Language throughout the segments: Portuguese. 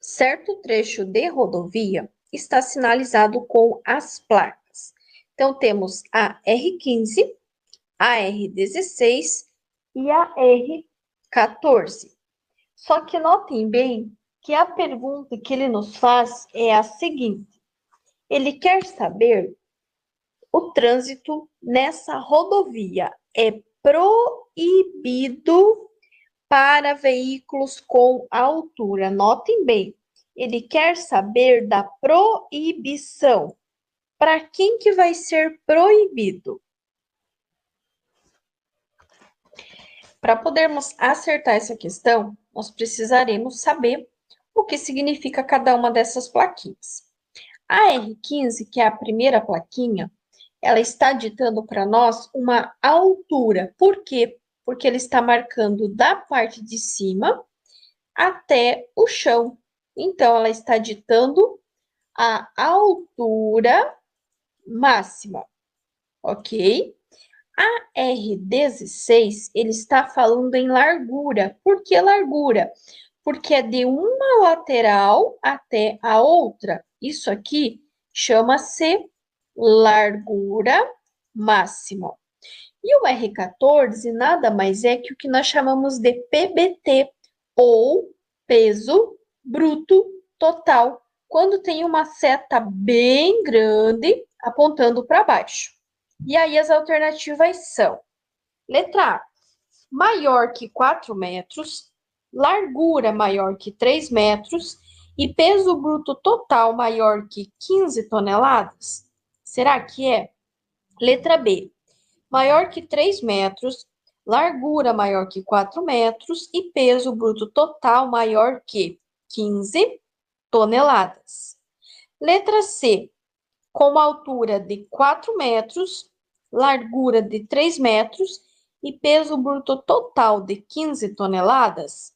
Certo trecho de rodovia está sinalizado com as placas. Então, temos a R15, a R16 e a R14. Só que notem bem que a pergunta que ele nos faz é a seguinte: ele quer saber o trânsito nessa rodovia é proibido para veículos com altura. Notem bem, ele quer saber da proibição. Para quem que vai ser proibido? Para podermos acertar essa questão, nós precisaremos saber o que significa cada uma dessas plaquinhas. A R15, que é a primeira plaquinha, ela está ditando para nós uma altura. Por quê? Porque ele está marcando da parte de cima até o chão. Então, ela está ditando a altura máxima, ok? A R16, ele está falando em largura. Por que largura? Porque é de uma lateral até a outra. Isso aqui chama-se largura máxima. E o R14 nada mais é que o que nós chamamos de PBT, ou peso bruto total, quando tem uma seta bem grande apontando para baixo. E aí as alternativas são: letra A, maior que 4 metros, largura maior que 3 metros e peso bruto total maior que 15 toneladas? Será que é? Letra B, maior que 3 metros, largura maior que 4 metros e peso bruto total maior que 15 toneladas. Letra C, com uma altura de 4 metros, largura de 3 metros e peso bruto total de 15 toneladas.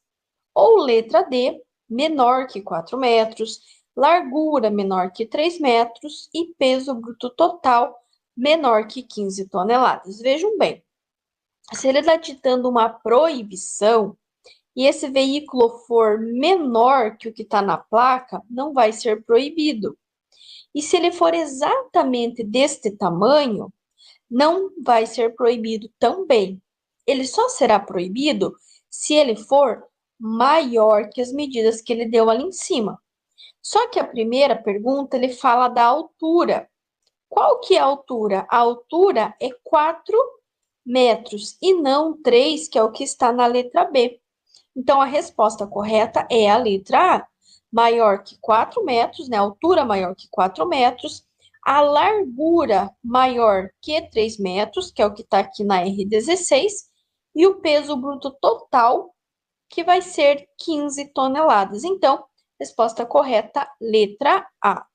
Ou letra D, menor que 4 metros, largura menor que 3 metros e peso bruto total menor que 15 toneladas. Vejam bem, se ele está ditando uma proibição e esse veículo for menor que o que está na placa, não vai ser proibido. E se ele for exatamente deste tamanho, não vai ser proibido também. Ele só será proibido se ele for maior que as medidas que ele deu ali em cima. Só que a primeira pergunta, ele fala da altura. Qual que é a altura? A altura é 4 metros e não 3, que é o que está na letra B. Então, a resposta correta é a letra A, maior que 4 metros, né? Altura maior que 4 metros, a largura maior que 3 metros, que é o que está aqui na R16, e o peso bruto total, que vai ser 15 toneladas. Então, resposta correta, letra A.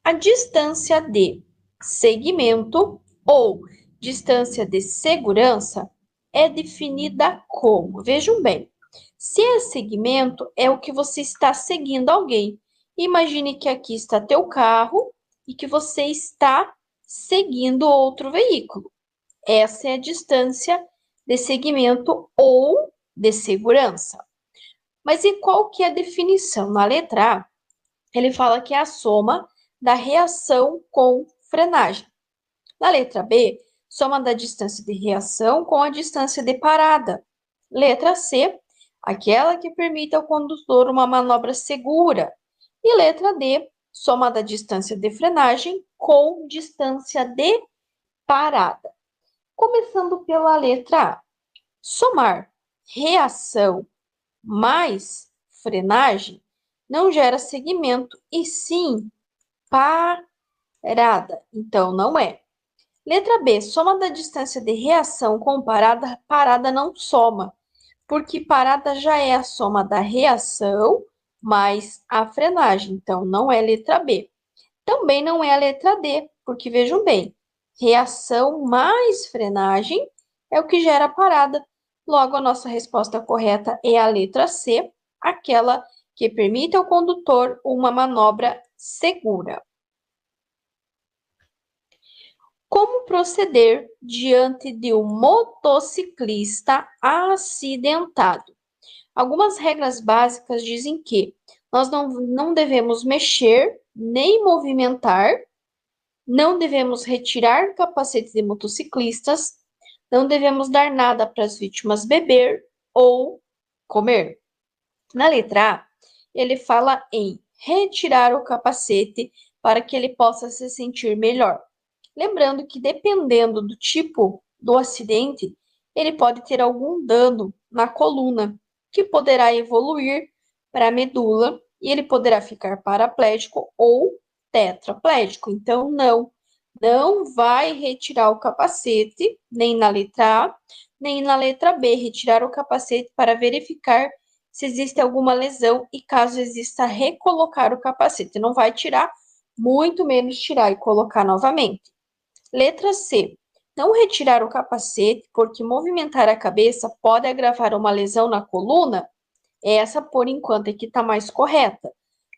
A distância de segmento ou distância de segurança é definida como? Vejam bem, se é segmento, é o que você está seguindo alguém. Imagine que aqui está teu carro e que você está seguindo outro veículo. Essa é a distância de segmento ou de segurança. Mas e qual que é a definição? Na letra A, ele fala que é a soma da reação com frenagem. Na letra B, soma da distância de reação com a distância de parada. Letra C, aquela que permite ao condutor uma manobra segura. E letra D, soma da distância de frenagem com distância de parada. Começando pela letra A. Somar reação mais frenagem não gera segmento, e sim parada. Então, não é. Letra B, soma da distância de reação com parada, parada não soma, porque parada já é a soma da reação mais a frenagem, então não é letra B. Também não é a letra D, porque vejam bem, reação mais frenagem é o que gera parada. Logo, a nossa resposta correta é a letra C, aquela que permite ao condutor uma manobra segura. Como proceder diante de um motociclista acidentado? Algumas regras básicas dizem que nós não devemos mexer nem movimentar, não devemos retirar capacete de motociclistas, não devemos dar nada para as vítimas beber ou comer. Na letra A, ele fala em retirar o capacete para que ele possa se sentir melhor. Lembrando que, dependendo do tipo do acidente, ele pode ter algum dano na coluna, que poderá evoluir para a medula e ele poderá ficar paraplégico ou tetraplégico. Então, não vai retirar o capacete, nem na letra A, nem na letra B, retirar o capacete para verificar se existe alguma lesão e, caso exista, recolocar o capacete. Não vai tirar, muito menos tirar e colocar novamente. Letra C. Não retirar o capacete, porque movimentar a cabeça pode agravar uma lesão na coluna. Essa, por enquanto, é que está mais correta.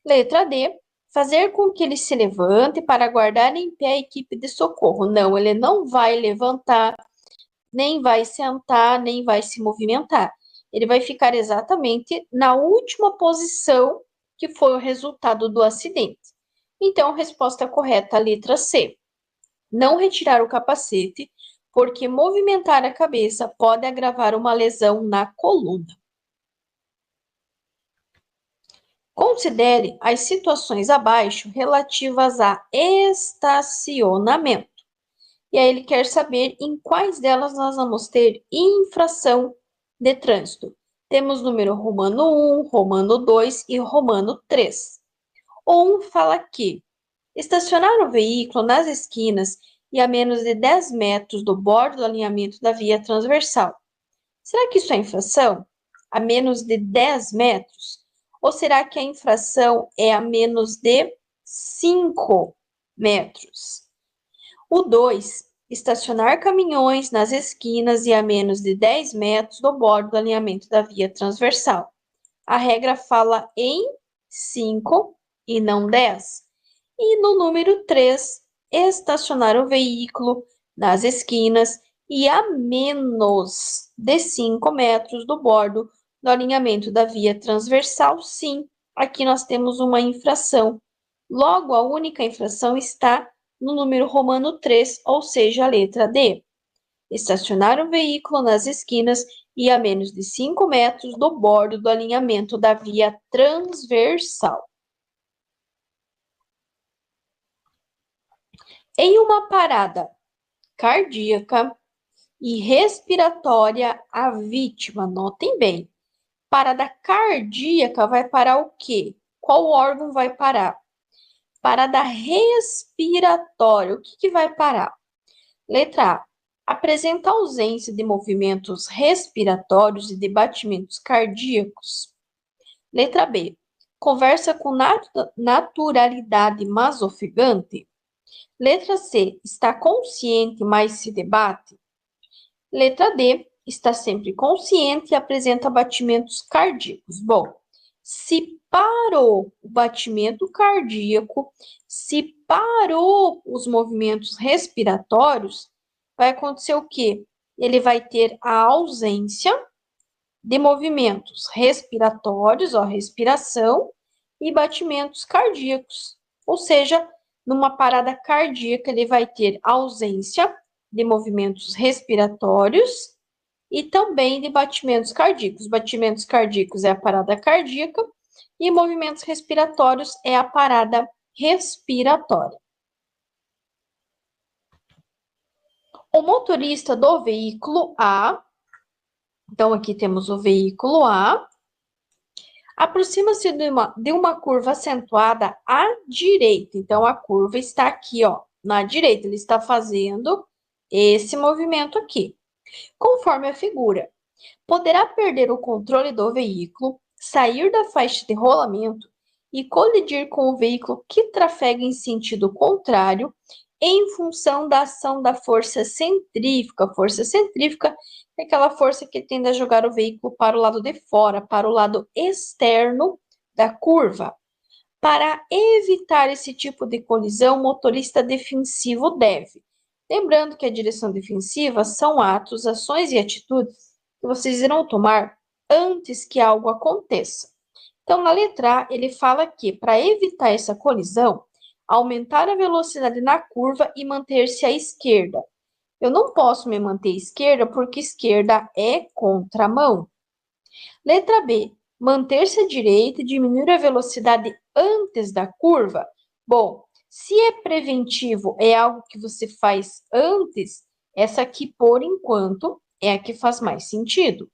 Letra D. Fazer com que ele se levante para guardar em pé a equipe de socorro. Não, ele não vai levantar, nem vai sentar, nem vai se movimentar. Ele vai ficar exatamente na última posição que foi o resultado do acidente. Então, resposta correta, letra C. Não retirar o capacete, porque movimentar a cabeça pode agravar uma lesão na coluna. Considere as situações abaixo relativas a estacionamento. E aí ele quer saber em quais delas nós vamos ter infração de trânsito. Temos número romano 1, romano 2 e romano 3. O 1 fala que estacionar o veículo nas esquinas e a menos de 10 metros do bordo do alinhamento da via transversal. Será que isso é infração? A menos de 10 metros? Ou será que a infração é a menos de 5 metros? O 2, estacionar caminhões nas esquinas e a menos de 10 metros do bordo do alinhamento da via transversal. A regra fala em 5 e não 10. E no número 3, estacionar o veículo nas esquinas e a menos de 5 metros do bordo do alinhamento da via transversal. Sim, aqui nós temos uma infração. Logo, a única infração está no número romano 3, ou seja, a letra D. Estacionar o veículo nas esquinas e a menos de 5 metros do bordo do alinhamento da via transversal. Em uma parada cardíaca e respiratória, a vítima, notem bem, parada cardíaca vai parar o quê? Qual órgão vai parar? Parada respiratória, o que vai parar? Letra A. Apresenta ausência de movimentos respiratórios e de batimentos cardíacos. Letra B. Conversa com naturalidade, mas ofegante. Letra C. Está consciente, mas se debate. Letra D. Está sempre consciente e apresenta batimentos cardíacos. Bom, se parou o batimento cardíaco, se parou os movimentos respiratórios, vai acontecer o quê? Ele vai ter a ausência de movimentos respiratórios, ó, respiração, e batimentos cardíacos. Ou seja, numa parada cardíaca, ele vai ter ausência de movimentos respiratórios e também de batimentos cardíacos. Batimentos cardíacos é a parada cardíaca e movimentos respiratórios é a parada respiratória. O motorista do veículo A, então aqui temos o veículo A, aproxima-se de uma curva acentuada à direita. Então, a curva está aqui, ó, na direita. Ele está fazendo esse movimento aqui. Conforme a figura, poderá perder o controle do veículo, sair da faixa de rolamento e colidir com o veículo que trafega em sentido contrário em função da ação da força centrífuga. Força centrífuga é aquela força que tende a jogar o veículo para o lado de fora, para o lado externo da curva. Para evitar esse tipo de colisão, o motorista defensivo deve. Lembrando que a direção defensiva são atos, ações e atitudes que vocês irão tomar antes que algo aconteça. Então, na letra A, ele fala que, para evitar essa colisão, aumentar a velocidade na curva e manter-se à esquerda. Eu não posso me manter à esquerda porque esquerda é contramão. Letra B, manter-se à direita e diminuir a velocidade antes da curva. Bom, se é preventivo, é algo que você faz antes, essa aqui, por enquanto, é a que faz mais sentido.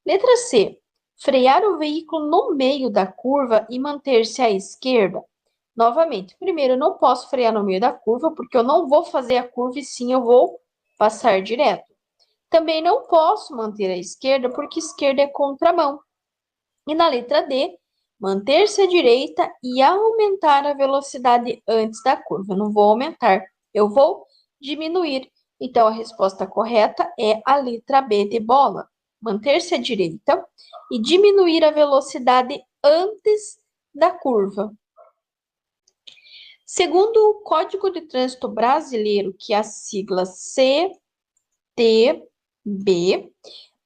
Letra C, frear o veículo no meio da curva e manter-se à esquerda. Novamente, primeiro, eu não posso frear no meio da curva, porque eu não vou fazer a curva e sim eu vou passar direto. Também não posso manter à esquerda, porque esquerda é contramão. E na letra D, manter-se à direita e aumentar a velocidade antes da curva. Eu não vou aumentar, eu vou diminuir. Então, a resposta correta é a letra B de bola. Manter-se à direita e diminuir a velocidade antes da curva. Segundo o Código de Trânsito Brasileiro, que é a sigla CTB,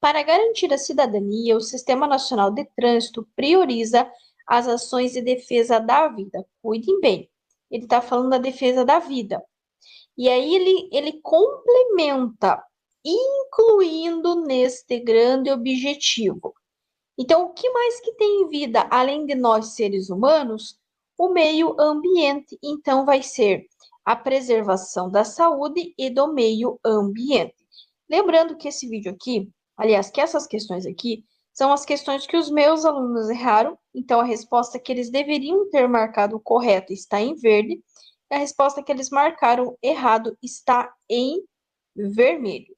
para garantir a cidadania, o Sistema Nacional de Trânsito prioriza as ações de defesa da vida. Cuidem bem, ele está falando da defesa da vida. E aí ele complementa, incluindo neste grande objetivo. Então, o que mais que tem em vida, além de nós seres humanos? O meio ambiente. Então, vai ser a preservação da saúde e do meio ambiente. Lembrando que esse vídeo aqui, aliás, que essas questões aqui, são as questões que os meus alunos erraram. Então, a resposta que eles deveriam ter marcado correto está em verde. E a resposta que eles marcaram errado está em vermelho.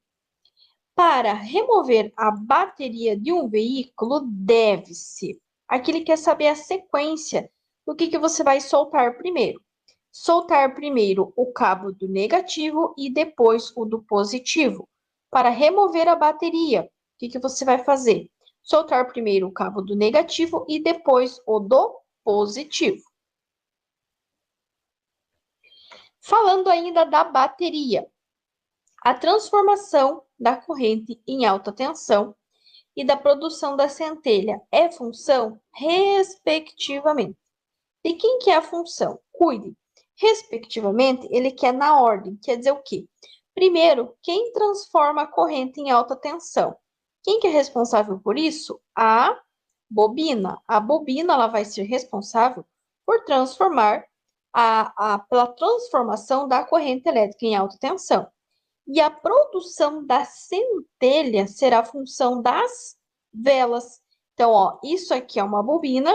Para remover a bateria de um veículo, deve-se. Aqui ele quer saber a sequência do que você vai soltar primeiro. Soltar primeiro o cabo do negativo e depois o do positivo. Para remover a bateria, o que você vai fazer? Soltar primeiro o cabo do negativo e depois o do positivo. Falando ainda da bateria, a transformação da corrente em alta tensão e da produção da centelha é função, respectivamente. De quem que é a função? Cuide. Respectivamente, ele quer na ordem. Quer dizer o quê? Primeiro, quem transforma a corrente em alta tensão? Quem que é responsável por isso? A bobina. A bobina ela vai ser responsável por transformar pela transformação da corrente elétrica em alta tensão. E a produção da centelha será a função das velas. Então, ó, isso aqui é uma bobina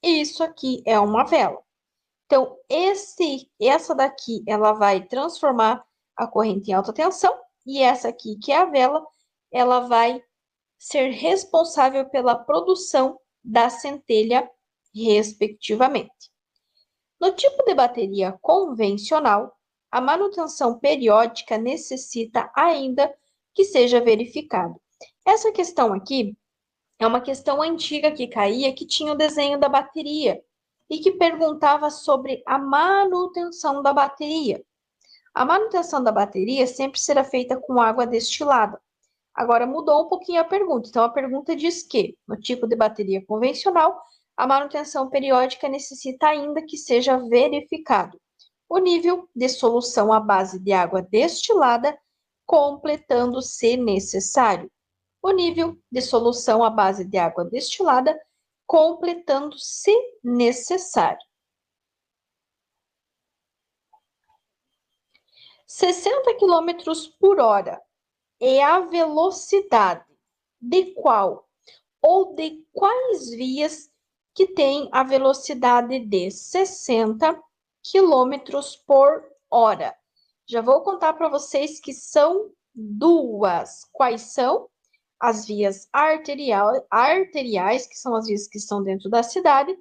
e isso aqui é uma vela. Então, essa daqui, ela vai transformar a corrente em alta tensão e essa aqui, que é a vela, ela vai ser responsável pela produção da centelha, respectivamente. No tipo de bateria convencional, a manutenção periódica necessita ainda que seja verificado. Essa questão aqui é uma questão antiga que caía, que tinha o desenho da bateria e que perguntava sobre a manutenção da bateria. A manutenção da bateria sempre será feita com água destilada. Agora mudou um pouquinho a pergunta. Então a pergunta diz que, no tipo de bateria convencional, a manutenção periódica necessita ainda que seja verificado o nível de solução à base de água destilada, completando, se necessário, o nível de solução à base de água destilada, completando, se necessário. 60 km por hora é a velocidade de qual ou de quais vias que tem a velocidade de 60 km por hora. Já vou contar para vocês que são duas. Quais são? As vias arteriais, que são as vias que estão dentro da cidade,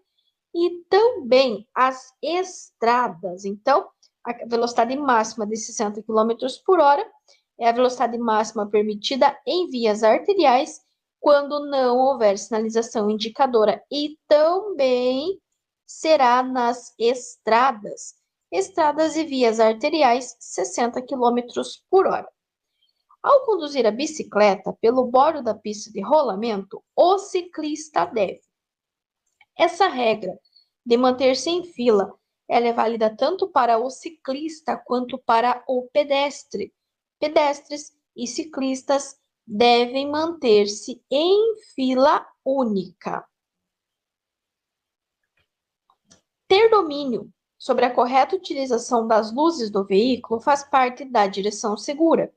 e também as estradas. Então, a velocidade máxima de 60 km por hora é a velocidade máxima permitida em vias arteriais quando não houver sinalização indicadora, e também será nas estradas. Estradas e vias arteriais, 60 km por hora. Ao conduzir a bicicleta pelo bordo da pista de rolamento, o ciclista deve. Essa regra de manter-se em fila, ela é válida tanto para o ciclista quanto para o pedestre. Pedestres e ciclistas devem manter-se em fila única. Ter domínio sobre a correta utilização das luzes do veículo faz parte da direção segura.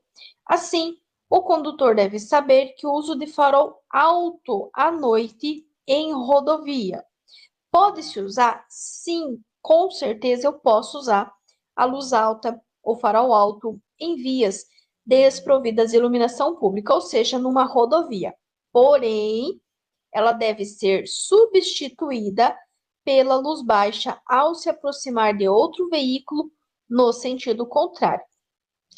Assim, o condutor deve saber que o uso de farol alto à noite em rodovia. Pode-se usar? Sim, com certeza eu posso usar a luz alta ou farol alto em vias desprovidas de iluminação pública, ou seja, numa rodovia. Porém, ela deve ser substituída pela luz baixa ao se aproximar de outro veículo no sentido contrário.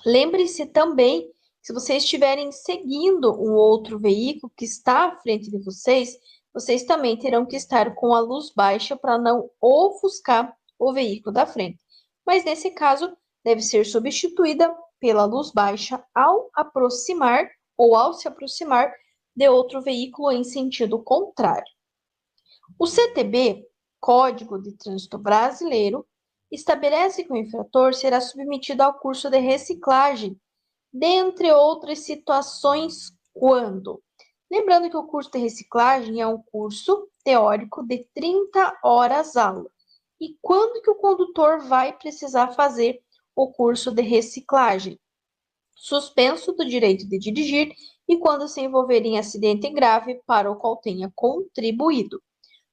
Lembre-se também, se vocês estiverem seguindo um outro veículo que está à frente de vocês, vocês também terão que estar com a luz baixa para não ofuscar o veículo da frente. Mas nesse caso, deve ser substituída pela luz baixa ao aproximar ou ao se aproximar de outro veículo em sentido contrário. O CTB, Código de Trânsito Brasileiro, estabelece que o infrator será submetido ao curso de reciclagem, dentre outras situações, quando? Lembrando que o curso de reciclagem é um curso teórico de 30 horas aula. E quando que o condutor vai precisar fazer o curso de reciclagem? Suspenso do direito de dirigir e quando se envolver em acidente grave para o qual tenha contribuído.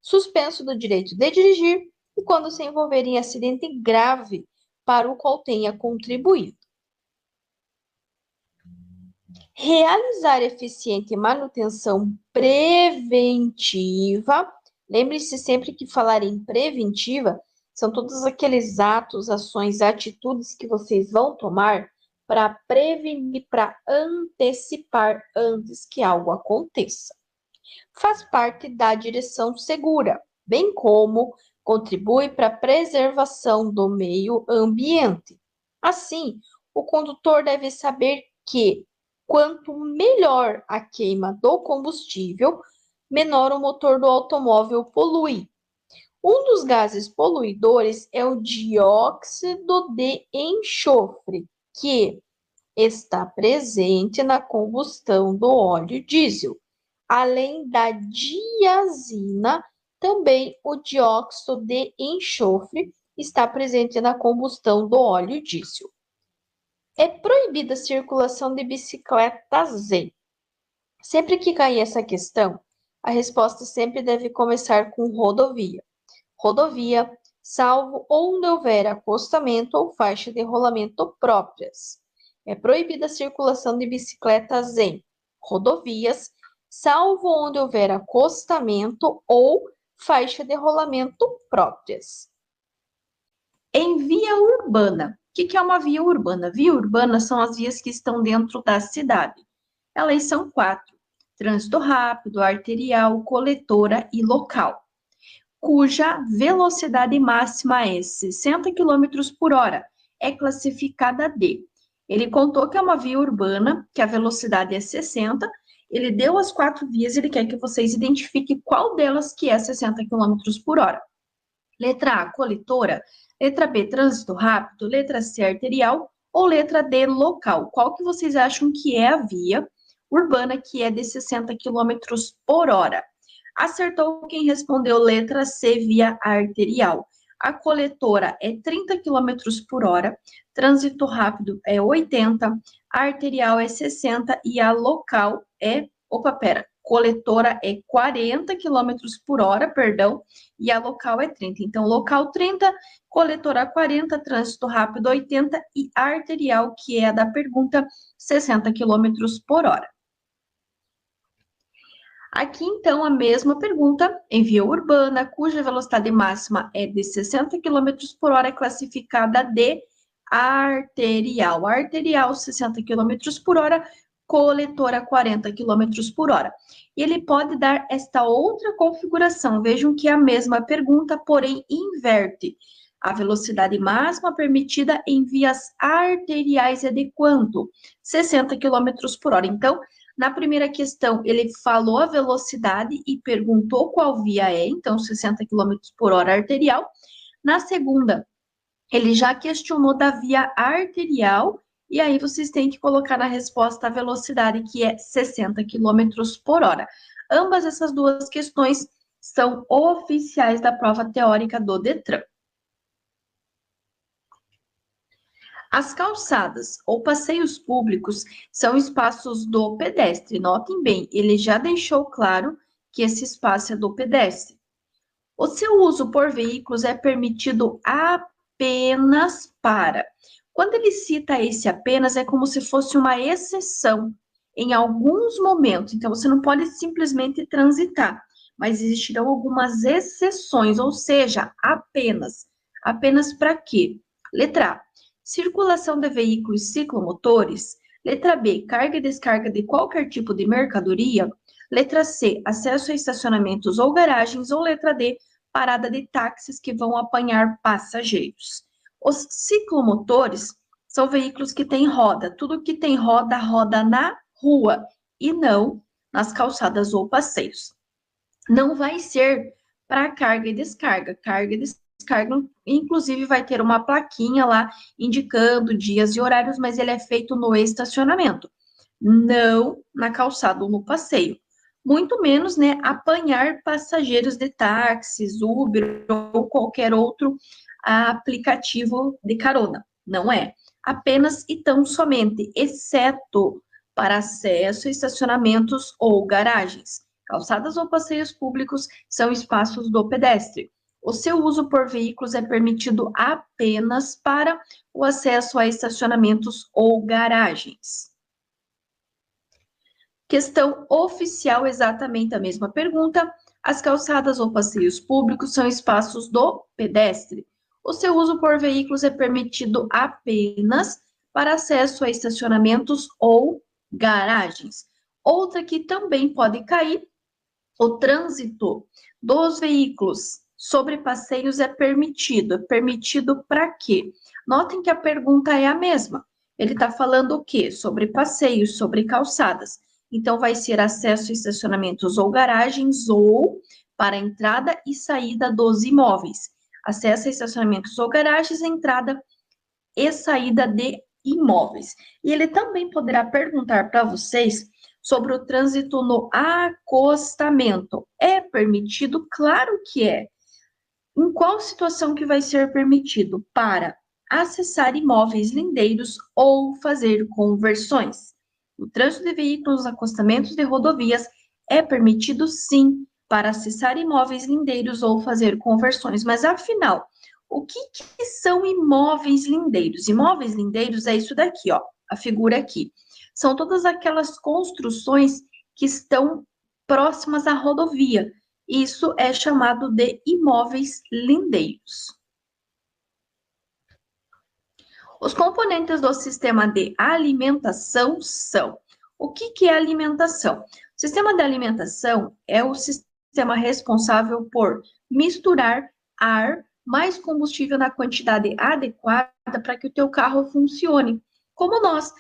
Suspenso do direito de dirigir e quando se envolver em acidente grave para o qual tenha contribuído. Realizar eficiente manutenção preventiva. Lembre-se sempre que falar em preventiva são todos aqueles atos, ações, atitudes que vocês vão tomar para prevenir, para antecipar antes que algo aconteça. Faz parte da direção segura, bem como contribui para a preservação do meio ambiente. Assim, o condutor deve saber que quanto melhor a queima do combustível, menor o motor do automóvel polui. Um dos gases poluidores é o dióxido de enxofre, que está presente na combustão do óleo diesel. Além da diazina, também o dióxido de enxofre está presente na combustão do óleo diesel. É proibida a circulação de bicicletas em. Sempre que cair essa questão, a resposta sempre deve começar com rodovia. Rodovia, salvo onde houver acostamento ou faixa de rolamento próprias. É proibida a circulação de bicicletas em rodovias, salvo onde houver acostamento ou faixa de rolamento próprias. Em via urbana. O que é uma via urbana? Via urbana são as vias que estão dentro da cidade. Elas são 4: trânsito rápido, arterial, coletora e local, cuja velocidade máxima é 60 km por hora, é classificada D. Ele contou que é uma via urbana, que a velocidade é 60, ele deu as 4 vias, ele quer que vocês identifiquem qual delas que é 60 km por hora. Letra A, coletora. Letra B, trânsito rápido. Letra C, arterial. Ou letra D, local. Qual que vocês acham que é a via urbana que é de 60 km por hora? Acertou quem respondeu letra C, via arterial. A coletora é 30 km por hora, trânsito rápido é 80, a arterial é 60 e a local é... coletora é 40 km por hora, e a local é 30. Então, local 30, coletora 40, trânsito rápido 80 e arterial, que é a da pergunta, 60 km por hora. Aqui, então, a mesma pergunta, em via urbana, cuja velocidade máxima é de 60 km por hora, é classificada de arterial. Arterial, 60 km por hora, coletora 40 km por hora. E ele pode dar esta outra configuração. Vejam que é a mesma pergunta, porém inverte. A velocidade máxima permitida em vias arteriais é de quanto? 60 km por hora. Então, na primeira questão, ele falou a velocidade e perguntou qual via é, então 60 km por hora arterial. Na segunda, ele já questionou da via arterial, e aí vocês têm que colocar na resposta a velocidade, que é 60 km por hora. Ambas essas duas questões são oficiais da prova teórica do Detran. As calçadas ou passeios públicos são espaços do pedestre. Notem bem, ele já deixou claro que esse espaço é do pedestre. O seu uso por veículos é permitido apenas para. Quando ele cita esse apenas, é como se fosse uma exceção em alguns momentos. Então, você não pode simplesmente transitar, mas existirão algumas exceções, ou seja, apenas. Apenas para quê? Letra A, circulação de veículos ciclomotores. Letra B, carga e descarga de qualquer tipo de mercadoria. Letra C, acesso a estacionamentos ou garagens. Ou letra D, parada de táxis que vão apanhar passageiros. Os ciclomotores são veículos que têm roda. Tudo que tem roda, roda na rua e não nas calçadas ou passeios. Não vai ser para carga e descarga. Carga e descarga, inclusive, vai ter uma plaquinha lá indicando dias e horários, mas ele é feito no estacionamento, não na calçada ou no passeio. Muito menos, né, apanhar passageiros de táxis, Uber ou qualquer outro aplicativo de carona. Não é. Apenas e tão somente, exceto para acesso a estacionamentos ou garagens. Calçadas ou passeios públicos são espaços do pedestre. O seu uso por veículos é permitido apenas para o acesso a estacionamentos ou garagens. Questão oficial, exatamente a mesma pergunta. As calçadas ou passeios públicos são espaços do pedestre. O seu uso por veículos é permitido apenas para acesso a estacionamentos ou garagens. Outra que também pode cair, o trânsito dos veículos sobre passeios é permitido. É permitido para quê? Notem que a pergunta é a mesma. Ele está falando o quê? Sobre passeios, sobre calçadas. Então, vai ser acesso a estacionamentos ou garagens ou para a entrada e saída dos imóveis. Acesso a estacionamentos ou garagens, entrada e saída de imóveis. E ele também poderá perguntar para vocês sobre o trânsito no acostamento. É permitido? Claro que é. Em qual situação que vai ser permitido? Para acessar imóveis lindeiros ou fazer conversões. O trânsito de veículos nos acostamentos de rodovias é permitido, sim, para acessar imóveis lindeiros ou fazer conversões. Mas, afinal, o que são imóveis lindeiros? Imóveis lindeiros é isso daqui, ó, a figura aqui. São todas aquelas construções que estão próximas à rodovia. Isso é chamado de imóveis lindeiros. Os componentes do sistema de alimentação são. O que é alimentação? O sistema de alimentação é o sistema responsável por misturar ar mais combustível na quantidade adequada para que o teu carro funcione. Como nós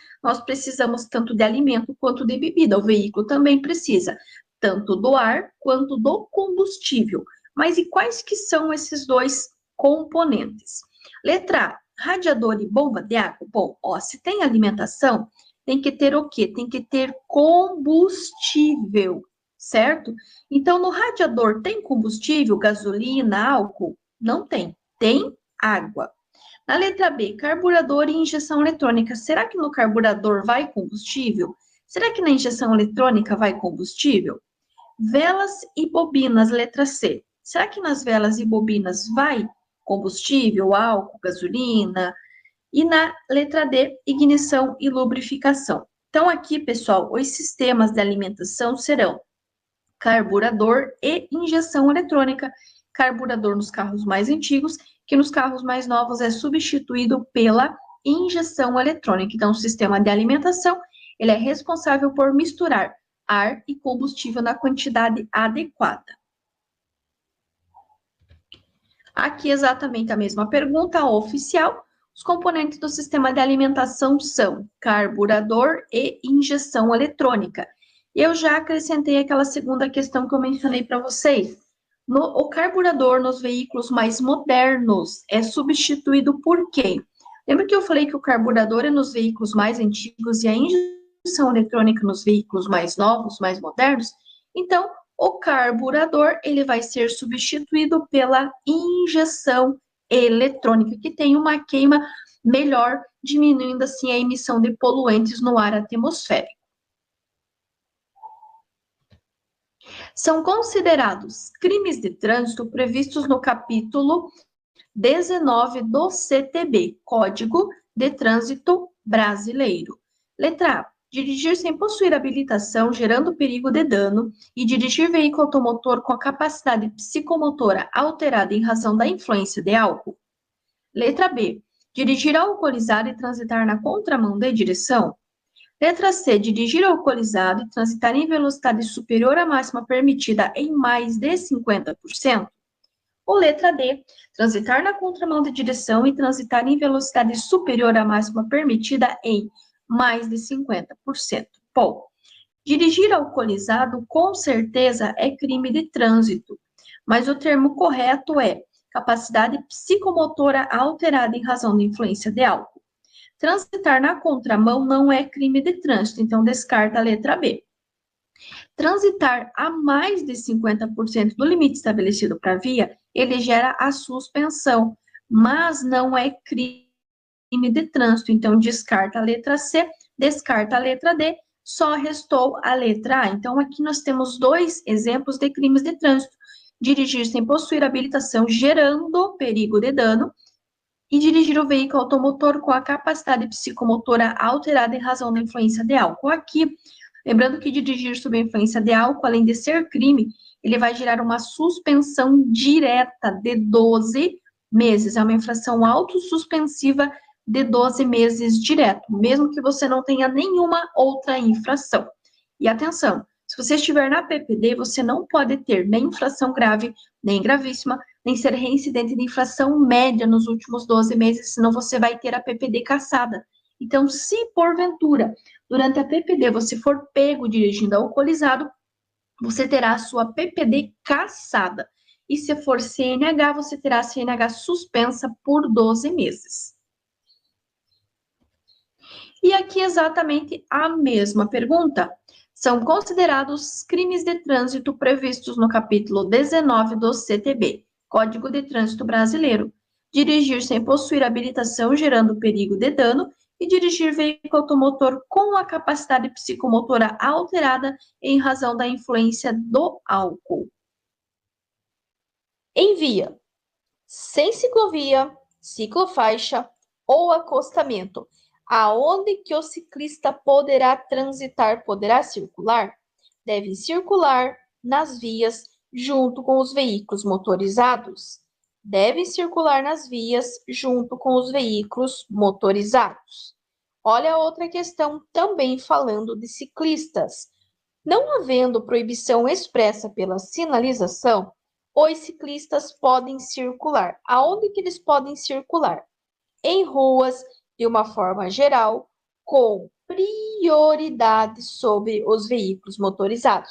precisamos tanto de alimento quanto de bebida. O veículo também precisa tanto do ar quanto do combustível. Mas e quais que são esses dois componentes? Letra A, radiador e bomba de água. Bom, ó, se tem alimentação, tem que ter o quê? Tem que ter combustível, certo? Então, no radiador tem combustível, gasolina, álcool? Não tem. Tem água. Na letra B, carburador e injeção eletrônica. Será que no carburador vai combustível? Será que na injeção eletrônica vai combustível? Velas e bobinas, letra C. Será que nas velas e bobinas vai combustível, álcool, gasolina? E na letra D, ignição e lubrificação. Então, aqui, pessoal, os sistemas de alimentação serão carburador e injeção eletrônica. Carburador nos carros mais antigos, que nos carros mais novos é substituído pela injeção eletrônica. Então, o sistema de alimentação, ele é responsável por misturar ar e combustível na quantidade adequada. Aqui exatamente a mesma pergunta, oficial. Os componentes do sistema de alimentação são carburador e injeção eletrônica. Eu já acrescentei aquela segunda questão que eu mencionei para vocês. O carburador nos veículos mais modernos é substituído por quê? Lembra que eu falei que o carburador é nos veículos mais antigos e a injeção eletrônica nos veículos mais novos, mais modernos? Então, o carburador ele vai ser substituído pela injeção eletrônica, que tem uma queima melhor, diminuindo assim a emissão de poluentes no ar atmosférico. São considerados crimes de trânsito previstos no capítulo 19 do CTB, Código de Trânsito Brasileiro. Letra A. Dirigir sem possuir habilitação, gerando perigo de dano, e dirigir veículo automotor com a capacidade psicomotora alterada em razão da influência de álcool. Letra B. Dirigir alcoolizado e transitar na contramão de direção. Letra C. Dirigir alcoolizado e transitar em velocidade superior à máxima permitida em mais de 50%. Ou letra D. Transitar na contramão de direção e transitar em velocidade superior à máxima permitida em mais de 50%. Bom, dirigir alcoolizado com certeza é crime de trânsito, mas o termo correto é capacidade psicomotora alterada em razão da influência de álcool. Transitar na contramão não é crime de trânsito, então descarta a letra B. Transitar a mais de 50% do limite estabelecido para a via, ele gera a suspensão, mas não é crime de trânsito, então descarta a letra C, descarta a letra D, só restou a letra A. Então, aqui nós temos dois exemplos de crimes de trânsito: dirigir sem possuir habilitação, gerando perigo de dano, e dirigir o veículo automotor com a capacidade psicomotora alterada em razão da influência de álcool. Aqui, lembrando que dirigir sob a influência de álcool, além de ser crime, ele vai gerar uma suspensão direta de 12 meses. É uma infração autossuspensiva de 12 meses direto, mesmo que você não tenha nenhuma outra infração. E atenção, se você estiver na PPD, você não pode ter nem infração grave, nem gravíssima, nem ser reincidente de infração média nos últimos 12 meses, senão você vai ter a PPD cassada. Então, se porventura, durante a PPD, você for pego dirigindo alcoolizado, você terá a sua PPD cassada. E se for CNH, você terá a CNH suspensa por 12 meses. E aqui exatamente a mesma pergunta. São considerados crimes de trânsito previstos no capítulo 19 do CTB, Código de Trânsito Brasileiro: dirigir sem possuir habilitação, gerando perigo de dano, e dirigir veículo automotor com a capacidade psicomotora alterada em razão da influência do álcool. Em via, sem ciclovia, ciclofaixa ou acostamento, aonde que o ciclista poderá transitar, poderá circular, deve circular nas vias junto com os veículos motorizados. Deve circular nas vias junto com os veículos motorizados. Olha outra questão também falando de ciclistas. Não havendo proibição expressa pela sinalização, os ciclistas podem circular. Aonde que eles podem circular? Em ruas, de uma forma geral, com prioridade sobre os veículos motorizados.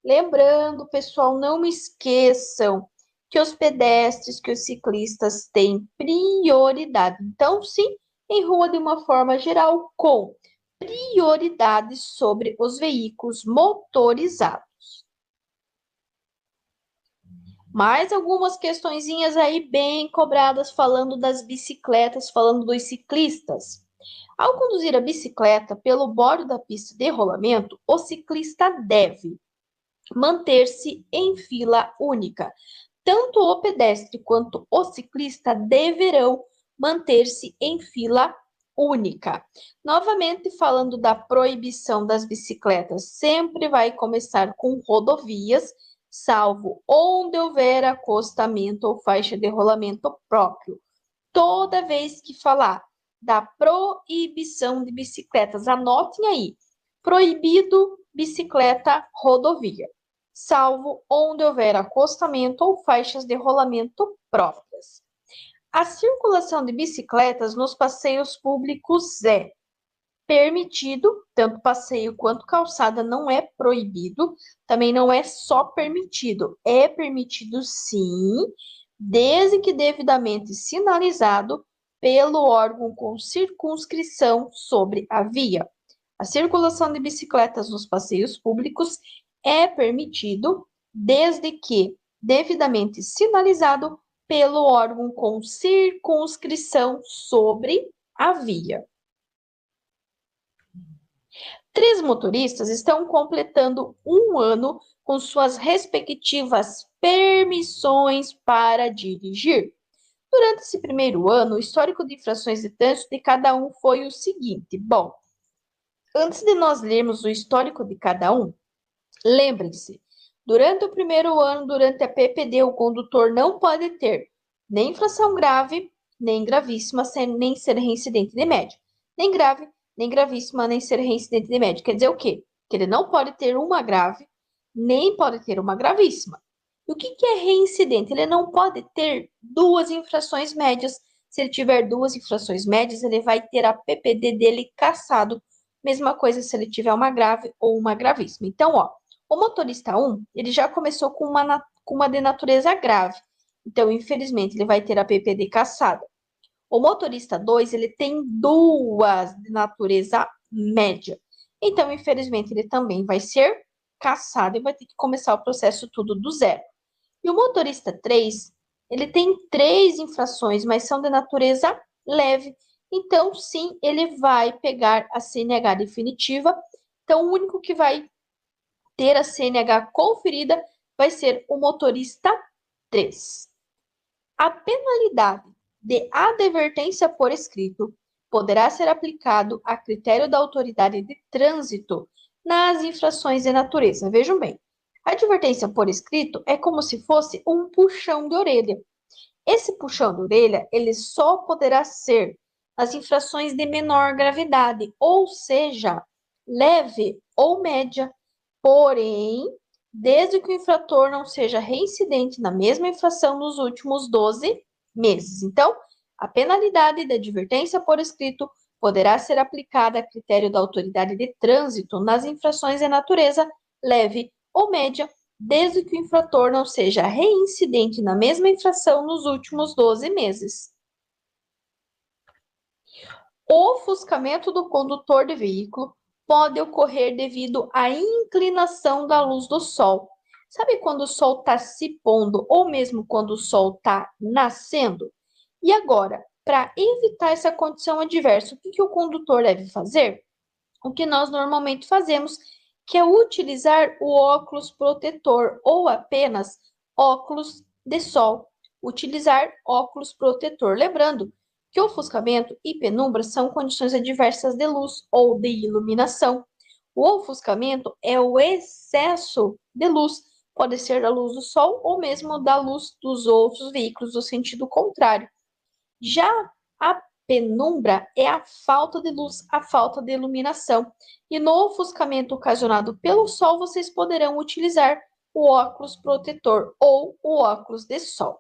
Lembrando, pessoal, não esqueçam que os pedestres, que os ciclistas têm prioridade. Então, sim, em rua, de uma forma geral, com prioridade sobre os veículos motorizados. Mais algumas questõezinhas aí bem cobradas falando das bicicletas, falando dos ciclistas. Ao conduzir a bicicleta pelo bordo da pista de rolamento, o ciclista deve manter-se em fila única. Tanto o pedestre quanto o ciclista deverão manter-se em fila única. Novamente, falando da proibição das bicicletas, sempre vai começar com rodovias, salvo onde houver acostamento ou faixa de rolamento próprio. Toda vez que falar da proibição de bicicletas, anotem aí: proibido bicicleta rodovia. salvo onde houver acostamento ou faixas de rolamento próprias. A circulação de bicicletas nos passeios públicos é permitido, tanto passeio quanto calçada não é proibido, também não é só permitido, é permitido sim, desde que devidamente sinalizado pelo órgão com circunscrição sobre a via. A circulação de bicicletas nos passeios públicos é permitido, desde que devidamente sinalizado pelo órgão com circunscrição sobre a via. 3 motoristas estão completando 1 ano com suas respectivas permissões para dirigir. Durante esse primeiro ano, o histórico de infrações de trânsito de cada um foi o seguinte. Bom, antes de nós lermos o histórico de cada um, lembrem-se, durante o primeiro ano, durante a PPD, o condutor não pode ter nem infração grave, nem gravíssima, nem ser reincidente de média. Nem grave, nem gravíssima, nem ser reincidente de média. Quer dizer o quê? Que ele não pode ter uma grave, nem pode ter uma gravíssima. E o que é reincidente? Ele não pode ter 2 infrações médias. Se ele tiver 2 infrações médias, ele vai ter a PPD dele cassado. Mesma coisa se ele tiver uma grave ou uma gravíssima. Então, ó, o motorista 1, ele já começou com uma de natureza grave. Então, infelizmente, ele vai ter a PPD cassada. O motorista 2, ele tem 2 de natureza média. Então, infelizmente, ele também vai ser cassado e vai ter que começar o processo tudo do zero. E o motorista 3, ele tem 3 infrações, mas são de natureza leve. Então, sim, ele vai pegar a CNH definitiva. Então, o único que vai ter a CNH conferida vai ser o motorista 3. A penalidade de advertência por escrito poderá ser aplicado a critério da autoridade de trânsito nas infrações de natureza. Vejam bem, a advertência por escrito é como se fosse um puxão de orelha. Esse puxão de orelha, ele só poderá ser nas infrações de menor gravidade, ou seja, leve ou média. Porém, desde que o infrator não seja reincidente na mesma infração nos últimos 12 meses. Então, a penalidade da advertência por escrito poderá ser aplicada a critério da autoridade de trânsito nas infrações de natureza leve ou média, desde que o infrator não seja reincidente na mesma infração nos últimos 12 meses. O ofuscamento do condutor de veículo pode ocorrer devido à inclinação da luz do sol. Sabe quando o sol está se pondo ou mesmo quando o sol está nascendo? E agora, para evitar essa condição adversa, o que o condutor deve fazer? O que nós normalmente fazemos, que é utilizar o óculos protetor ou apenas óculos de sol. Utilizar óculos protetor. Lembrando que ofuscamento e penumbra são condições adversas de luz ou de iluminação. O ofuscamento é o excesso de luz, pode ser da luz do sol ou mesmo da luz dos outros veículos do sentido contrário. Já a penumbra é a falta de luz, a falta de iluminação. E no ofuscamento ocasionado pelo sol, vocês poderão utilizar o óculos protetor ou o óculos de sol.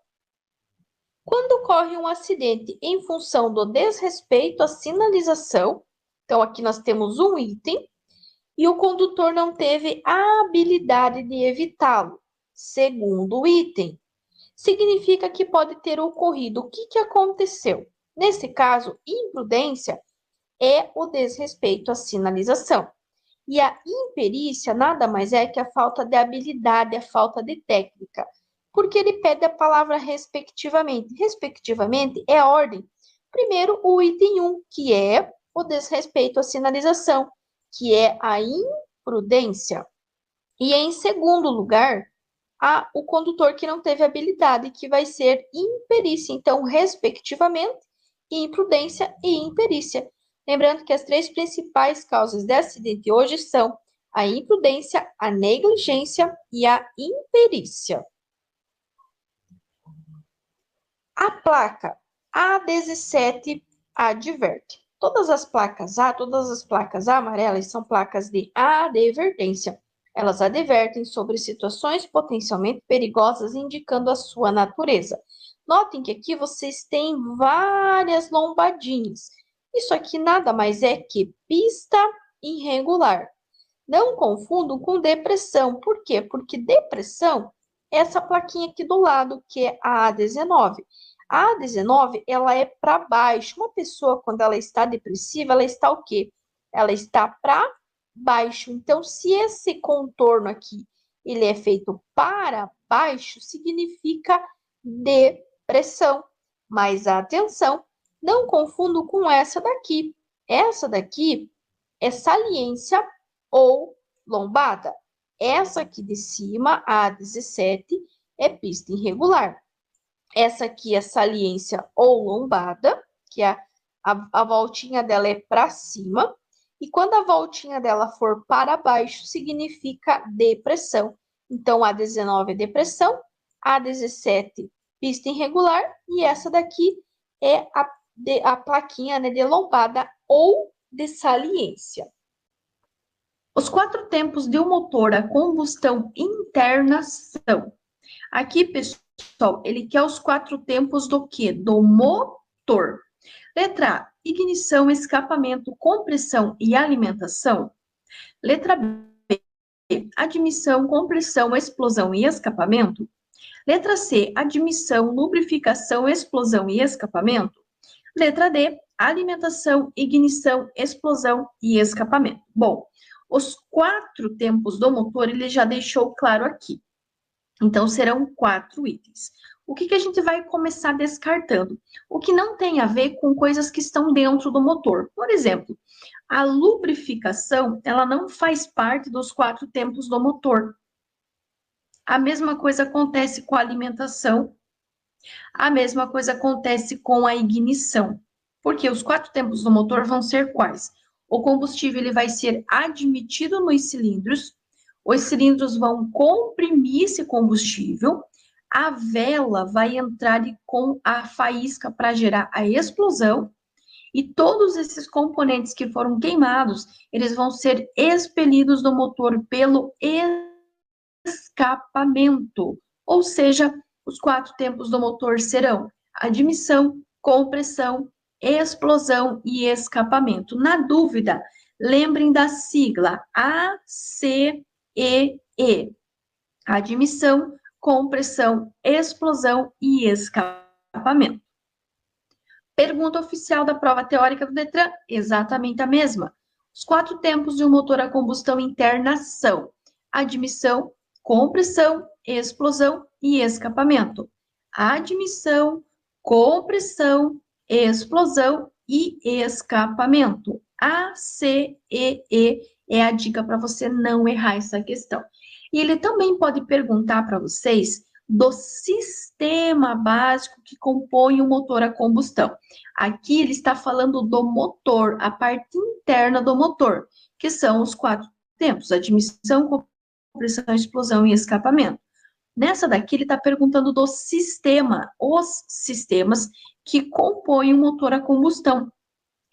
Quando ocorre um acidente em função do desrespeito à sinalização, então aqui nós temos um item, e o condutor não teve a habilidade de evitá-lo, segundo o item, significa que pode ter ocorrido. O que aconteceu? Nesse caso, imprudência é o desrespeito à sinalização. E a imperícia nada mais é que a falta de habilidade, a falta de técnica. Porque ele pede a palavra respectivamente. Respectivamente é ordem. Primeiro, o item 1, que é o desrespeito à sinalização, que é a imprudência. E em segundo lugar, o condutor que não teve habilidade, que vai ser imperícia. Então, respectivamente, imprudência e imperícia. Lembrando que as 3 principais causas de acidente hoje são a imprudência, a negligência e a imperícia. A placa A17 adverte. Todas as placas A amarelas são placas de advertência. Elas advertem sobre situações potencialmente perigosas, indicando a sua natureza. Notem que aqui vocês têm várias lombadinhas. Isso aqui nada mais é que pista irregular. Não confundam com depressão. Por quê? Porque depressão é essa plaquinha aqui do lado, que é a A19. A A19, ela é para baixo. Uma pessoa, quando ela está depressiva, ela está o quê? Ela está para baixo. Então, se esse contorno aqui, ele é feito para baixo, significa depressão. Mas atenção, não confundo com essa daqui. Essa daqui é saliência ou lombada. Essa aqui de cima, a 17, é pista irregular. Essa aqui é saliência ou lombada, que a voltinha dela é para cima. E quando a voltinha dela for para baixo, significa depressão. Então, a 19 é depressão, a 17 pista irregular, e essa daqui é a plaquinha, né, de lombada ou de saliência. Os 4 tempos de um motor a combustão interna são. Aqui, pessoal, ele quer os 4 tempos do quê? Do motor. Letra A, ignição, escapamento, compressão e alimentação. Letra B, admissão, compressão, explosão e escapamento. Letra C, admissão, lubrificação, explosão e escapamento. Letra D, alimentação, ignição, explosão e escapamento. Bom, os 4 tempos do motor ele já deixou claro aqui. Então, serão 4 itens. O que a gente vai começar descartando? O que não tem a ver com coisas que estão dentro do motor. Por exemplo, a lubrificação, ela não faz parte dos 4 tempos do motor. A mesma coisa acontece com a alimentação, a mesma coisa acontece com a ignição. Porque os 4 tempos do motor vão ser quais? O combustível ele vai ser admitido nos cilindros, os cilindros vão comprimir esse combustível, a vela vai entrar com a faísca para gerar a explosão, e todos esses componentes que foram queimados, eles vão ser expelidos do motor pelo escapamento. Ou seja, os 4 tempos do motor serão admissão, compressão, explosão e escapamento. Na dúvida, lembrem da sigla ACEE. Admissão, compressão, explosão e escapamento. Pergunta oficial da prova teórica do Detran, exatamente a mesma. Os 4 tempos de um motor a combustão interna são admissão, compressão, explosão e escapamento. Admissão, compressão, explosão e escapamento. ACEE é a dica para você não errar essa questão. E ele também pode perguntar para vocês do sistema básico que compõe o motor a combustão. Aqui ele está falando do motor, a parte interna do motor, que são os 4 tempos: admissão, compressão, explosão e escapamento. Nessa daqui, ele está perguntando do sistema, os sistemas que compõem o motor a combustão.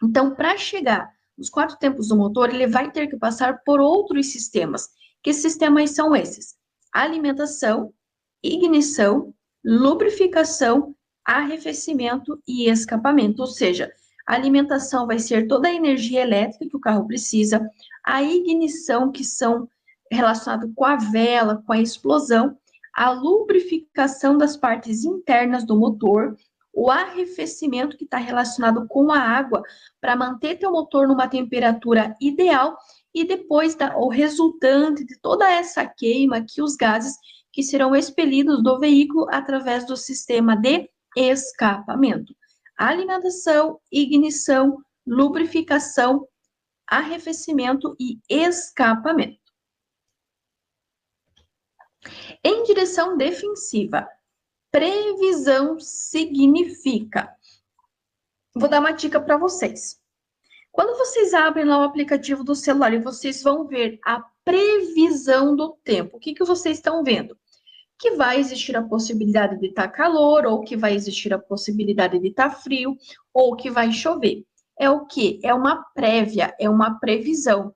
Então, para chegar nos 4 tempos do motor, ele vai ter que passar por outros sistemas. Que sistemas são esses? Alimentação, ignição, lubrificação, arrefecimento e escapamento. Ou seja, a alimentação vai ser toda a energia elétrica que o carro precisa, a ignição, que são relacionado com a vela, com a explosão, a lubrificação das partes internas do motor, o arrefecimento, que está relacionado com a água, para manter teu motor numa temperatura ideal, e depois o resultante de toda essa queima, que os gases que serão expelidos do veículo através do sistema de escapamento. Alimentação, ignição, lubrificação, arrefecimento e escapamento. Em direção defensiva, previsão significa... Vou dar uma dica para vocês. Quando vocês abrem lá o aplicativo do celular e vocês vão ver a previsão do tempo, o que vocês estão vendo? Que vai existir a possibilidade de estar calor, ou que vai existir a possibilidade de estar frio, ou que vai chover. É o quê? É uma prévia, é uma previsão.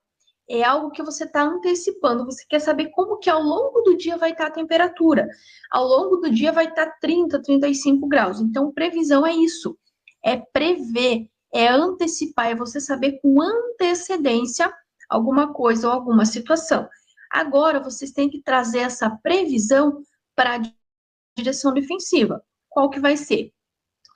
é algo que você está antecipando. Você quer saber como que ao longo do dia vai estar a temperatura. Ao longo do dia vai estar 30, 35 graus. Então, previsão é isso. É prever, é antecipar, é você saber com antecedência alguma coisa ou alguma situação. Agora, vocês têm que trazer essa previsão para a direção defensiva. Qual que vai ser?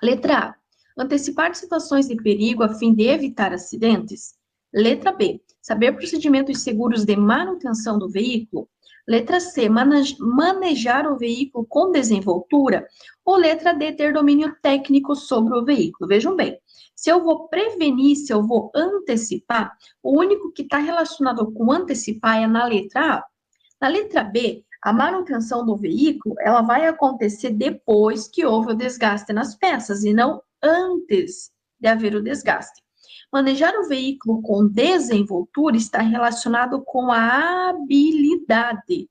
Letra A. Antecipar situações de perigo a fim de evitar acidentes. Letra B. Saber procedimentos seguros de manutenção do veículo. Letra C. Manejar o veículo com desenvoltura. Ou letra D. Ter domínio técnico sobre o veículo. Vejam bem, se eu vou prevenir, se eu vou antecipar, o único que está relacionado com antecipar é na letra A. Na letra B, a manutenção do veículo, ela vai acontecer depois que houve o desgaste nas peças e não antes de haver o desgaste. Manejar o veículo com desenvoltura está relacionado com a habilidade.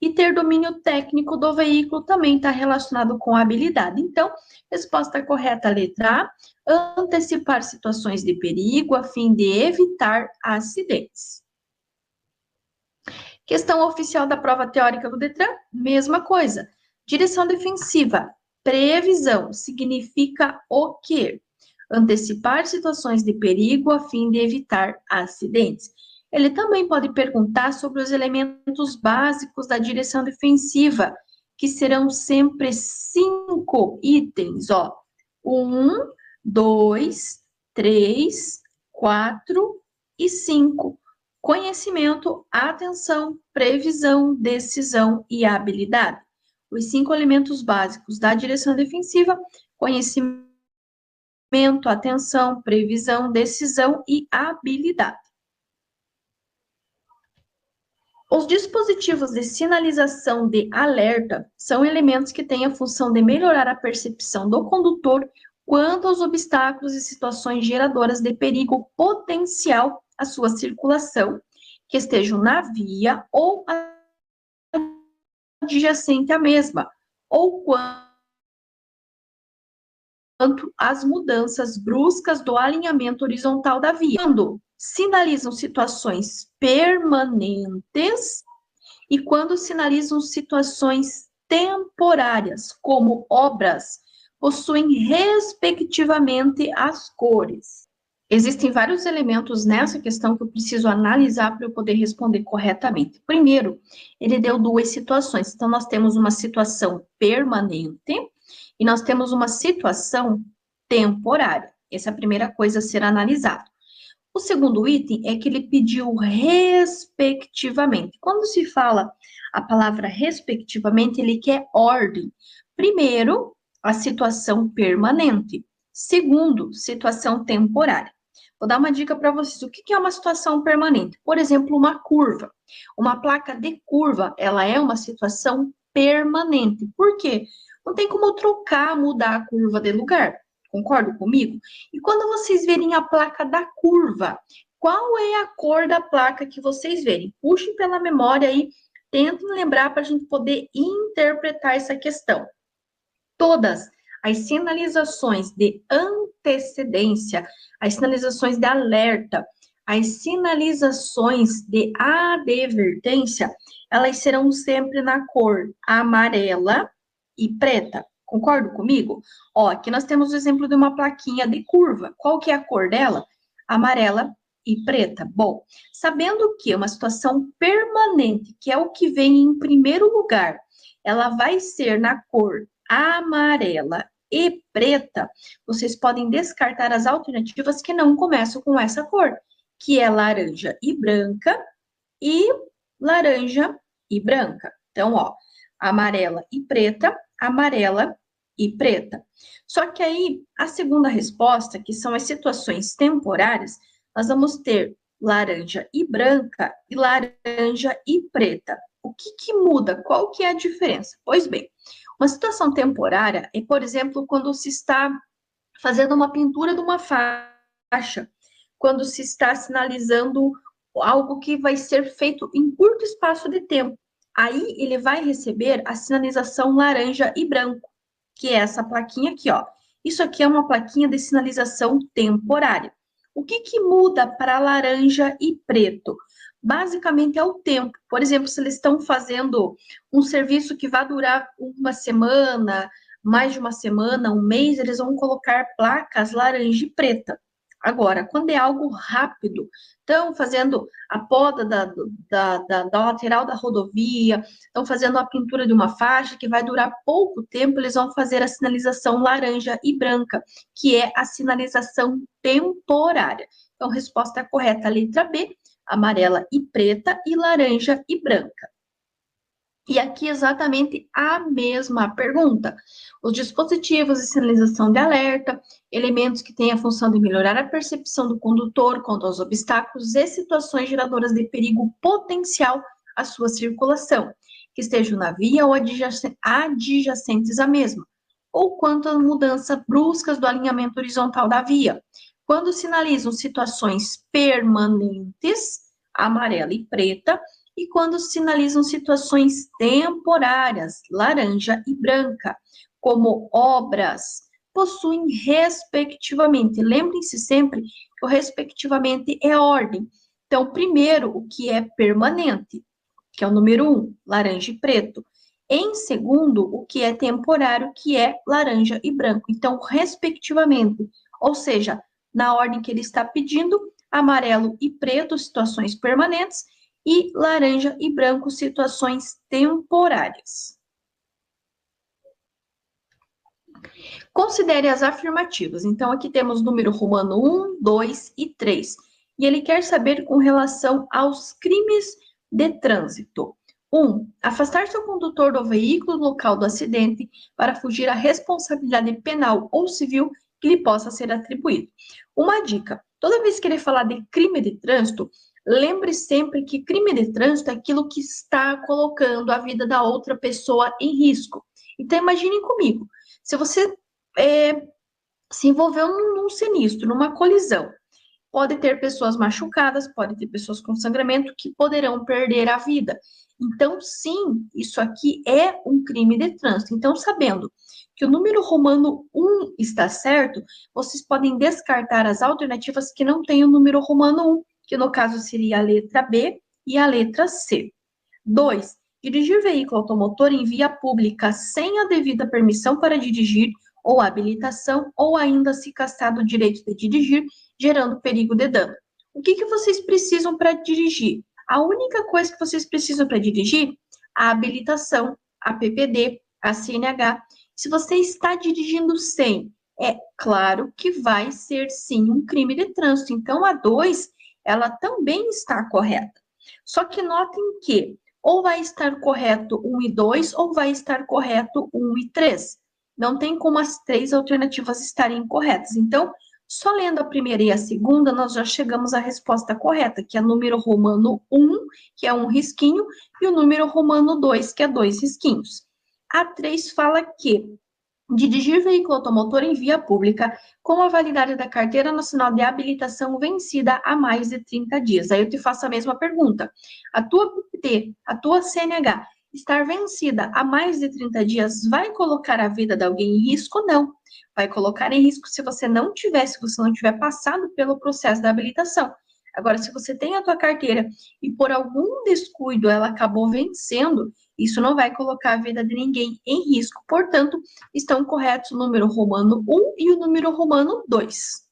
E ter domínio técnico do veículo também está relacionado com a habilidade. Então, resposta correta, letra A, antecipar situações de perigo a fim de evitar acidentes. Questão oficial da prova teórica do Detran, mesma coisa. Direção defensiva, previsão, significa o quê? Antecipar situações de perigo a fim de evitar acidentes. Ele também pode perguntar sobre os elementos básicos da direção defensiva, que serão sempre 5 itens, ó. 1, 2, 3, 4 e 5. Conhecimento, atenção, previsão, decisão e habilidade. Os 5 elementos básicos da direção defensiva: conhecimento, atenção, previsão, decisão e habilidade. Os dispositivos de sinalização de alerta são elementos que têm a função de melhorar a percepção do condutor quanto aos obstáculos e situações geradoras de perigo potencial à sua circulação, que estejam na via ou adjacente à mesma, ou quanto às mudanças bruscas do alinhamento horizontal da via. Quando sinalizam situações permanentes e quando sinalizam situações temporárias, como obras, possuem respectivamente as cores. Existem vários elementos nessa questão que eu preciso analisar para eu poder responder corretamente. Primeiro, ele deu 2 situações. Então, nós temos uma situação permanente e nós temos uma situação temporária. Essa é a primeira coisa a ser analisada. O segundo item é que ele pediu respectivamente. Quando se fala a palavra respectivamente, ele quer ordem. Primeiro, a situação permanente. Segundo, situação temporária. Vou dar uma dica para vocês. O que é uma situação permanente? Por exemplo, uma curva. Uma placa de curva, ela é uma situação permanente. Por quê? Não tem como trocar, mudar a curva de lugar. Concordam comigo? E quando vocês verem a placa da curva, qual é a cor da placa que vocês verem? Puxem pela memória aí, tentem lembrar para a gente poder interpretar essa questão. Todas as sinalizações de antecedência, as sinalizações de alerta, as sinalizações de advertência, elas serão sempre na cor amarela e preta. Concordo comigo? Ó, aqui nós temos o exemplo de uma plaquinha de curva. Qual que é a cor dela? Amarela e preta. Bom, sabendo que é uma situação permanente, que é o que vem em primeiro lugar, ela vai ser na cor amarela e preta, vocês podem descartar as alternativas que não começam com essa cor, que é laranja e branca e laranja e branca. Então, ó, amarela e preta, amarela e preta. Só que aí, a segunda resposta, que são as situações temporárias, nós vamos ter laranja e branca e laranja e preta. O que muda? Qual que é a diferença? Pois bem, uma situação temporária é, por exemplo, quando se está fazendo uma pintura de uma faixa, quando se está sinalizando algo que vai ser feito em curto espaço de tempo. Aí ele vai receber a sinalização laranja e branco, que é essa plaquinha aqui, ó. Isso aqui é uma plaquinha de sinalização temporária. O que muda para laranja e preto? basicamente é o tempo. Por exemplo, se eles estão fazendo um serviço que vai durar uma semana, mais de uma semana, um mês, eles vão colocar placas laranja e preta. Agora, quando é algo rápido, estão fazendo a poda da lateral da rodovia, estão fazendo a pintura de uma faixa que vai durar pouco tempo, eles vão fazer a sinalização laranja e branca, que é a sinalização temporária. Então, resposta correta, letra B, amarela e preta, e laranja e branca. E aqui exatamente a mesma pergunta. Os dispositivos de sinalização de alerta, elementos que têm a função de melhorar a percepção do condutor quanto aos obstáculos e situações geradoras de perigo potencial à sua circulação, que estejam na via ou adjacentes à mesma, ou quanto às mudanças bruscas do alinhamento horizontal da via. Quando sinalizam situações permanentes, amarela e preta, e quando sinalizam situações temporárias, laranja e branca, como obras, possuem respectivamente. Lembrem-se sempre que o respectivamente é ordem. Então, primeiro, o que é permanente, que é o número 1, laranja e preto. Em segundo, o que é temporário, que é laranja e branco. Então, respectivamente, ou seja, na ordem que ele está pedindo, amarelo e preto, situações permanentes, e laranja e branco, situações temporárias. Considere as afirmativas. Então, aqui temos número romano 1, 2 e 3. E ele quer saber com relação aos crimes de trânsito. 1. Afastar-se o condutor do veículo no local do acidente para fugir à responsabilidade penal ou civil que lhe possa ser atribuído. Uma dica: toda vez que ele falar de crime de trânsito, lembre sempre que crime de trânsito é aquilo que está colocando a vida da outra pessoa em risco. Então, imaginem comigo, se você se envolveu num sinistro, numa colisão, pode ter pessoas machucadas, pode ter pessoas com sangramento que poderão perder a vida. Então, sim, isso aqui é um crime de trânsito. Então, sabendo que o número romano 1 está certo, vocês podem descartar as alternativas que não têm o número romano 1, que no caso seria a letra B e a letra C. 2. Dirigir veículo automotor em via pública sem a devida permissão para dirigir ou habilitação, ou ainda se castar do direito de dirigir, gerando perigo de dano. O que vocês precisam para dirigir? A única coisa que vocês precisam para dirigir, a habilitação, a PPD, a CNH. Se você está dirigindo sem, é claro que vai ser sim um crime de trânsito. Então, a 2, ela também está correta. Só que notem que ou vai estar correto 1 e 2, ou vai estar correto 1 e 3. Não tem como as 3 alternativas estarem corretas. Então, só lendo a primeira e a segunda, nós já chegamos à resposta correta, que é o número romano 1, que é um risquinho, e o número romano 2, que é 2 risquinhos. A 3 fala que dirigir veículo automotor em via pública com a validade da carteira nacional de habilitação vencida há mais de 30 dias. Aí eu te faço a mesma pergunta. A tua PPT, a tua CNH, estar vencida há mais de 30 dias vai colocar a vida de alguém em risco? Não. Vai colocar em risco se você não tiver passado pelo processo da habilitação. Agora, se você tem a tua carteira e por algum descuido ela acabou vencendo, isso não vai colocar a vida de ninguém em risco. Portanto, estão corretos o número romano 1 e o número romano 2.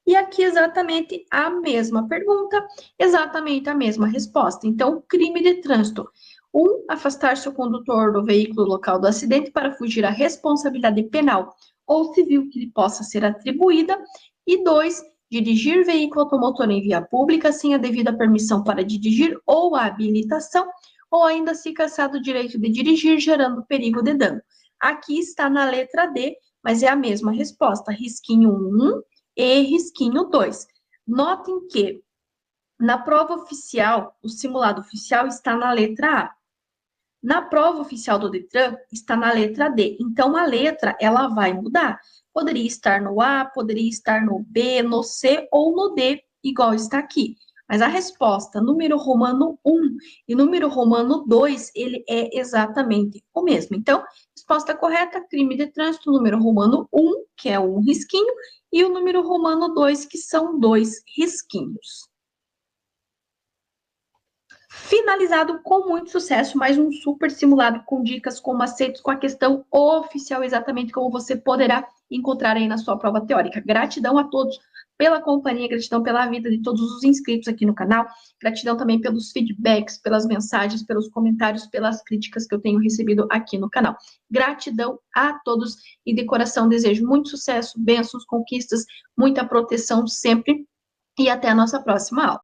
E aqui exatamente a mesma pergunta, exatamente a mesma resposta. Então, crime de trânsito. 1. Afastar-se o condutor do veículo local do acidente para fugir à responsabilidade penal ou civil que lhe possa ser atribuída. E 2. Dirigir veículo automotor em via pública sem a devida permissão para dirigir ou a habilitação, ou ainda se cassar do direito de dirigir, gerando perigo de dano. Aqui está na letra D, mas é a mesma resposta. Risquinho 1 e risquinho 2. Notem que na prova oficial, o simulado oficial está na letra A. Na prova oficial do Detran, está na letra D. Então, a letra, ela vai mudar. Poderia estar no A, poderia estar no B, no C ou no D, igual está aqui. Mas a resposta, número romano 1 e número romano 2, ele é exatamente o mesmo. Então, resposta correta, crime de trânsito, número romano 1, que é um risquinho, e o número romano 2, que são 2 risquinhos. Finalizado com muito sucesso, mais um super simulado com dicas, com macetes, com a questão oficial, exatamente como você poderá encontrar aí na sua prova teórica. Gratidão a todos pela companhia, gratidão pela vida de todos os inscritos aqui no canal, gratidão também pelos feedbacks, pelas mensagens, pelos comentários, pelas críticas que eu tenho recebido aqui no canal. Gratidão a todos e de coração desejo muito sucesso, bênçãos, conquistas, muita proteção sempre e até a nossa próxima aula.